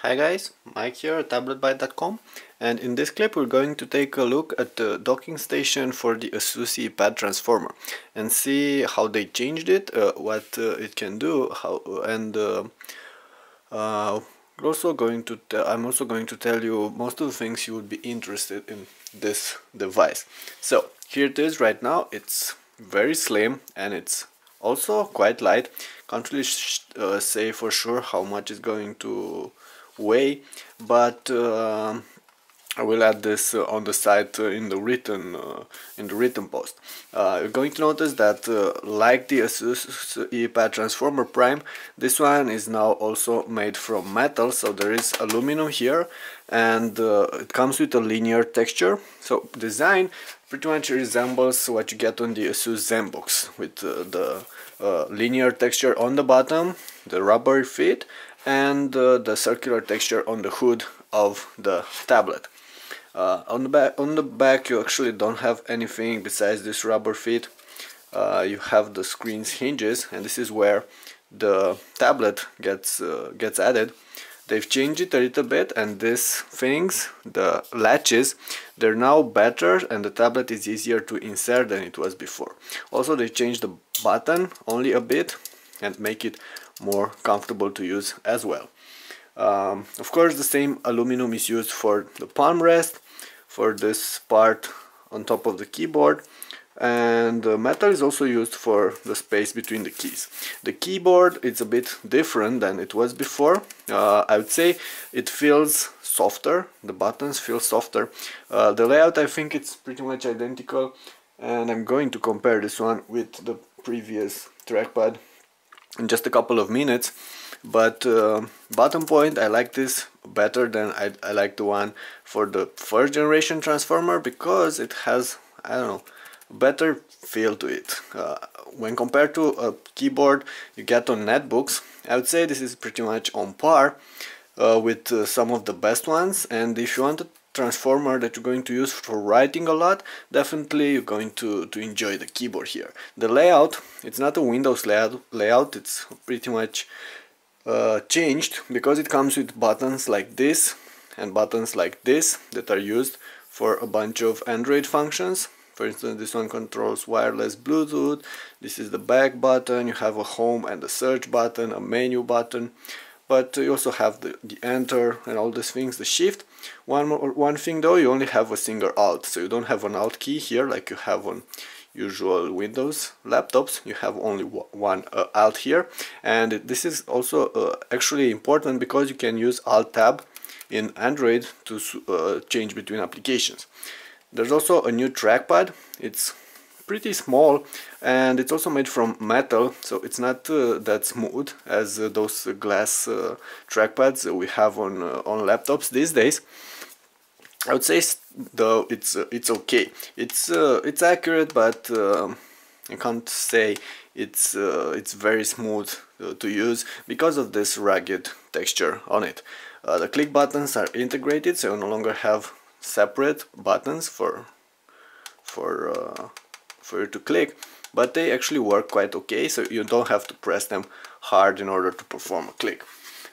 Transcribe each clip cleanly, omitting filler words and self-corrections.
Hi guys, Mike here at tabletbyte.com, and in this clip we're going to take a look at the docking station for the Asus TF101 transformer and see how they changed it, what it can do, I'm also going to tell you most of the things you would be interested in this device. So here it is right now. It's very slim and it's also quite light. Can't really say for sure how much it's going to weigh, but I will add this on the site in the written post. You're going to notice that like the Asus TF101 Transformer Prime, this one is now also made from metal, so there is aluminum here, and it comes with a linear texture. So design pretty much resembles what you get on the Asus ZenBox, with the linear texture on the bottom, the rubber feet, and the circular texture on the hood of the tablet. On the back you actually don't have anything besides this rubber feet. You have the screen's hinges, and this is where the tablet gets added. They've changed it a little bit, and these things, the latches, they're now better, and the tablet is easier to insert than it was before. Also, they changed the button only a bit and make it more comfortable to use as well. Of course, the same aluminum is used for the palm rest, for this part on top of the keyboard, and metal is also used for the space between the keys. The keyboard is a bit different than it was before. I would say it feels softer, the buttons feel softer. The layout, I think it's pretty much identical, and I'm going to compare this one with the previous trackpad in just a couple of minutes. But bottom point, I like this better than I like the one for the first generation transformer, because it has, I don't know, a better feel to it. When compared to a keyboard you get on netbooks, I would say this is pretty much on par with some of the best ones. And if you want a transformer that you're going to use for writing a lot, definitely you're going to enjoy the keyboard here. The layout, it's not a Windows layout, it's pretty much changed, because it comes with buttons like this and buttons like this that are used for a bunch of Android functions. For instance, this one controls wireless Bluetooth. This is the back button. You have a home and a search button, a menu button, but you also have the enter and all these things, the shift. One thing though, you only have a single alt, so you don't have an alt key here like you have on usual Windows laptops. You have only one alt here, and this is also actually important, because you can use alt tab in Android to change between applications. There's also a new trackpad. It's pretty small, and it's also made from metal, so it's not that smooth as those glass trackpads we have on laptops these days. I would say though it's okay. It's accurate, but I can't say it's very smooth to use because of this rugged texture on it. The click buttons are integrated, so you no longer have separate buttons for you to click, but they actually work quite okay, so you don't have to press them hard in order to perform a click.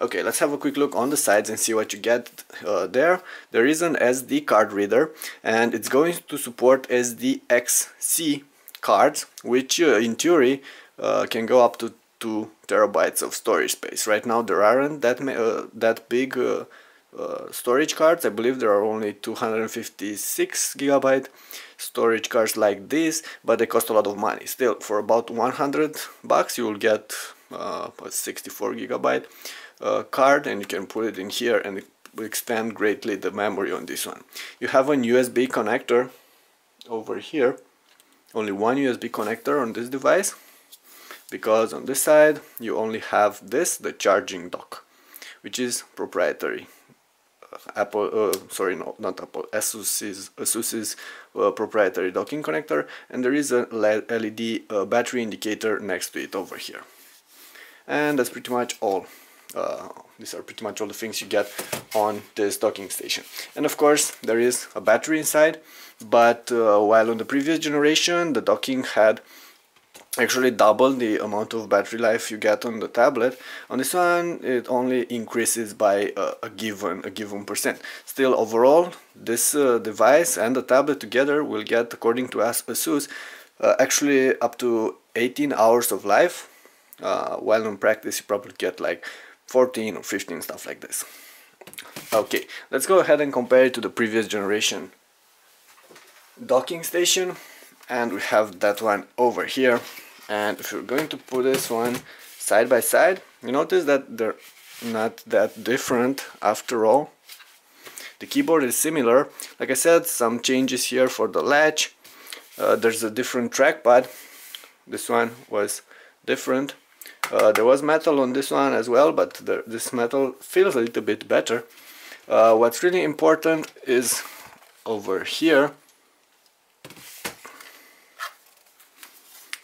Okay, let's have a quick look on the sides and see what you get there. There is an SD card reader, and it's going to support SDXC cards, which in theory can go up to 2 terabytes of storage space. Right now there aren't that big storage cards. I believe there are only 256 gigabyte storage cards like this, but they cost a lot of money. Still, for about $100 you will get a 64 gigabyte card, and you can put it in here, and it will extend greatly the memory on this one. You have an USB connector over here, only one USB connector on this device, because on this side you only have this, the charging dock, which is proprietary. Asus's proprietary docking connector, and there is a LED battery indicator next to it over here. And that's pretty much all. These are pretty much all the things you get on this docking station. And of course there is a battery inside, but while on the previous generation the docking had actually double the amount of battery life you get on the tablet. On this one it only increases by a given percent. Still, overall this device and the tablet together will get, according to Asus, actually up to 18 hours of life, while in practice you probably get like 14 or 15, stuff like this. Okay, let's go ahead and compare it to the previous generation docking station, and we have that one over here. And if you're going to put this one side by side, you notice that they're not that different after all. The keyboard is similar. Like I said, some changes here for the latch. There's a different trackpad. This one was different. There was metal on this one as well, but this metal feels a little bit better. What's really important is over here.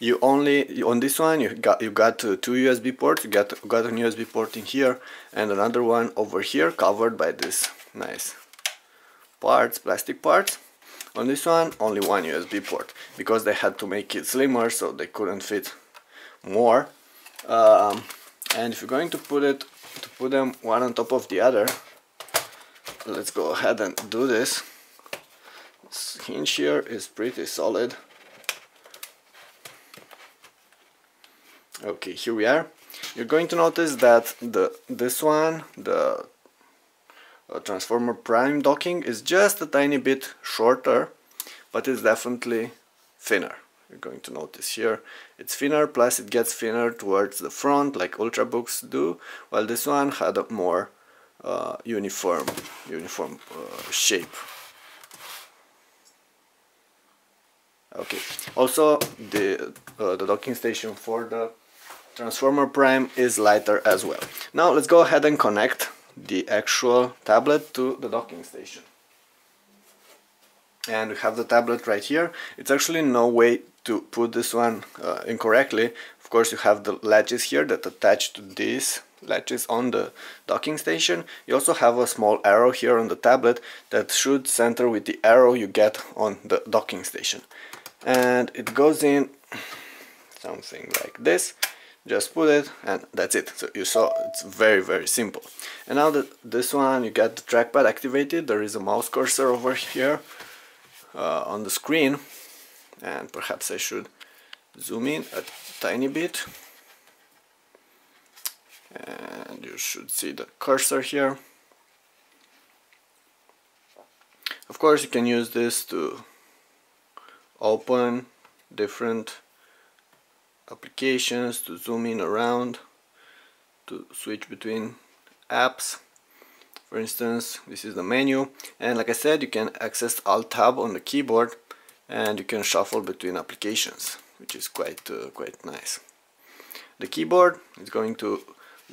You only, on this one, you got two USB ports. You got an USB port in here and another one over here, covered by this nice parts, plastic parts. On this one, only one USB port, because they had to make it slimmer, so they couldn't fit more. And if you're going to put them one on top of the other, let's go ahead and do this. This hinge here is pretty solid. Okay, here we are. You're going to notice that this one, the Transformer Prime docking, is just a tiny bit shorter, but it's definitely thinner. You're going to notice here it's thinner, plus it gets thinner towards the front like Ultrabooks do, while this one had a more uniform shape. Okay, also the docking station for the Transformer Prime is lighter as well. Now let's go ahead and connect the actual tablet to the docking station. And we have the tablet right here. It's actually no way to put this one incorrectly. Of course, you have the latches here that attach to these latches on the docking station. You also have a small arrow here on the tablet that should center with the arrow you get on the docking station. And it goes in something like this. Just put it and that's it. So you saw, it's very simple. And now that this one, you got the trackpad activated, there is a mouse cursor over here on the screen, and perhaps I should zoom in a tiny bit, and you should see the cursor here. Of course, you can use this to open different applications, to zoom in around, to switch between apps. For instance, this is the menu, and like I said, you can access Alt Tab on the keyboard, and you can shuffle between applications, which is quite nice. The keyboard is going to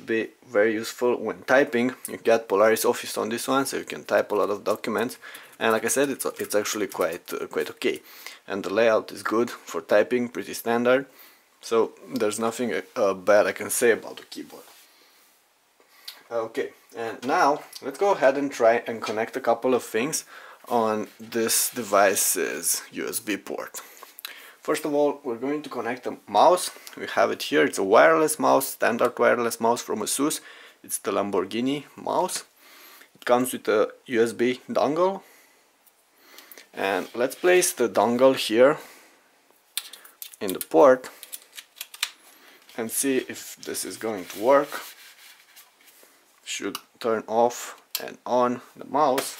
be very useful when typing. You get Polaris Office on this one, so you can type a lot of documents, and like I said, it's actually quite okay. And the layout is good for typing, pretty standard. So there's nothing bad I can say about the keyboard. Okay, and now let's go ahead and try and connect a couple of things on this device's USB port. First of all, we're going to connect a mouse. We have it here. It's a wireless mouse, standard wireless mouse from Asus. It's the Lamborghini Mouse. It comes with a USB dongle. And let's place the dongle here in the port and see if this is going to work. Should turn off and on the mouse,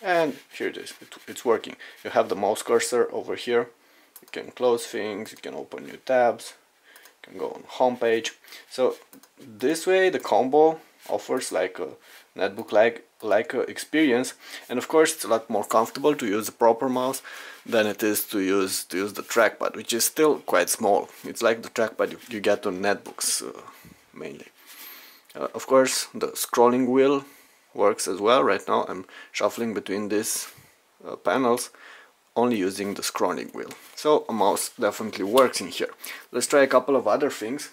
and here it is, it's working. You have the mouse cursor over here. You can close things, you can open new tabs, you can go on home page. So this way the combo offers like a netbook like experience, and of course it's a lot more comfortable to use a proper mouse than it is to use the trackpad, which is still quite small. It's like the trackpad you get on netbooks mainly. Of course the scrolling wheel works as well. Right now I'm shuffling between these panels only using the scrolling wheel, so a mouse definitely works in here. Let's try a couple of other things.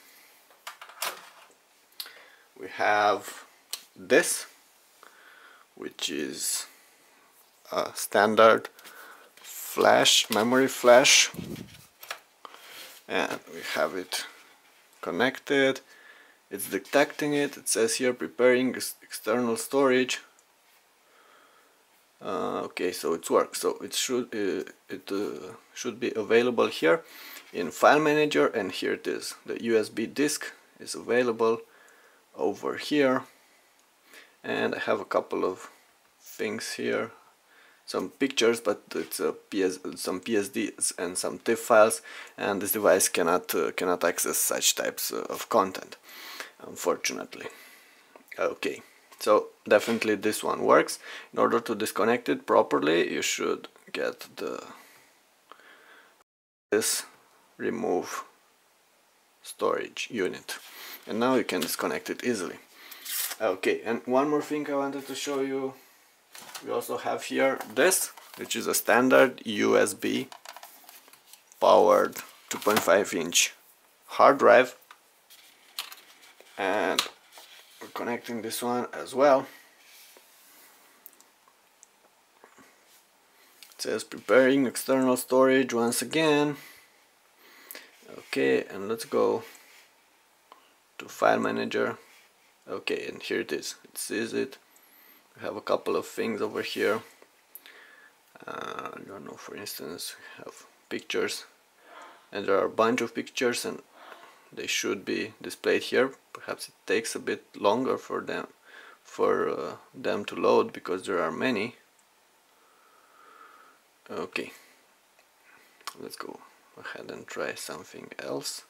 We have this, which is a standard flash, memory flash and we have it connected. It's detecting it. It says here preparing external storage. Okay, so it works. So it should be available here in File Manager, and here it is. The USB disk is available over here, and I have a couple of things here, some pictures, but it's some PSDs and some TIFF files, and this device cannot access such types of content, unfortunately. Okay, so definitely this one works. In order to disconnect it properly, you should get this remove storage unit, and now you can disconnect it easily. Okay, and one more thing I wanted to show you. We also have here this, which is a standard USB powered 2.5-inch hard drive, and we're connecting this one as well. It says preparing external storage once again. Okay, and let's go to File Manager. Okay, and here it is. It sees it. We have a couple of things over here. I don't know, for instance, we have pictures, and there are a bunch of pictures, and they should be displayed here. Perhaps it takes a bit longer for them to load because there are many. Okay, let's go ahead and try something else.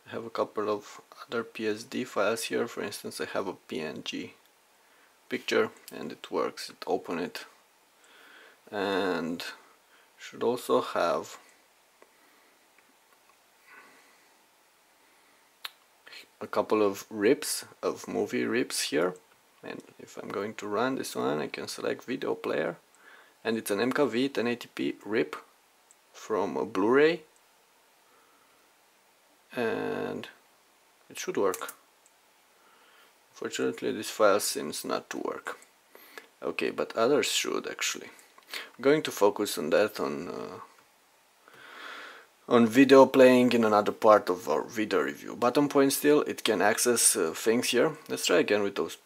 I have a couple of other PSD files here. For instance, I have a PNG picture, and it works. It open it, and should also have a couple of rips, of movie rips here. And if I'm going to run this one, I can select video player, and it's an MKV 1080p rip from a Blu-ray, and it should work. Fortunately, this file seems not to work. Okay, but others should actually. I'm going to focus on that, on video playing in another part of our video review. Button point still, it can access things here. Let's try again with those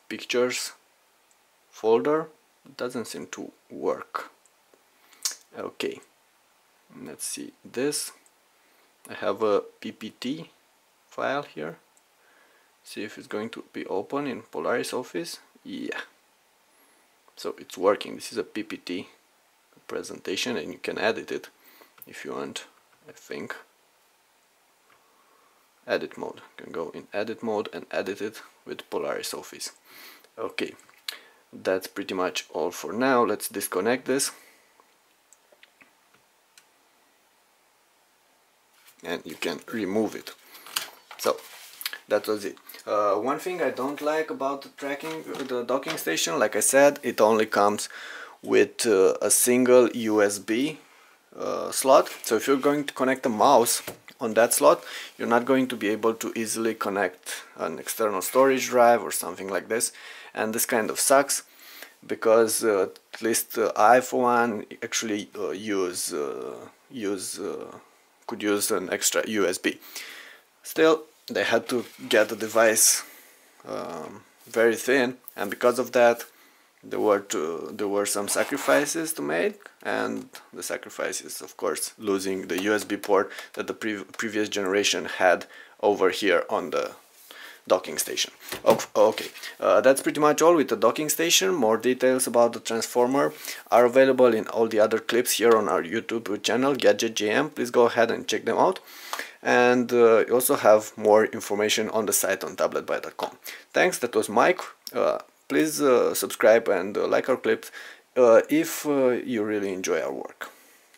pictures folder. It doesn't seem to work. Okay, let's see this. I have a PPT file here. See if it's going to be open in Polaris Office. Yeah, so it's working. This is a PPT presentation, and you can edit it if you want. I think edit mode. You can go in edit mode and edit it with Polaris Office. Okay, that's pretty much all for now. Let's disconnect this, and you can remove it. So that was it. One thing I don't like about the docking station, like I said, it only comes with a single USB slot. So if you're going to connect a mouse on that slot, you're not going to be able to easily connect an external storage drive or something like this, and this kind of sucks, because at least I for one actually could use an extra USB. Still, they had to get the device very thin, and because of that there were some sacrifices to make, and the sacrifice is of course losing the USB port that the previous generation had over here on the docking station. Okay, that's pretty much all with the docking station. More details about the Transformer are available in all the other clips here on our YouTube channel, GadgetJM. Please go ahead and check them out. And you also have more information on the site on tabletbuy.com. Thanks, that was Mike. Please subscribe and like our clips if you really enjoy our work.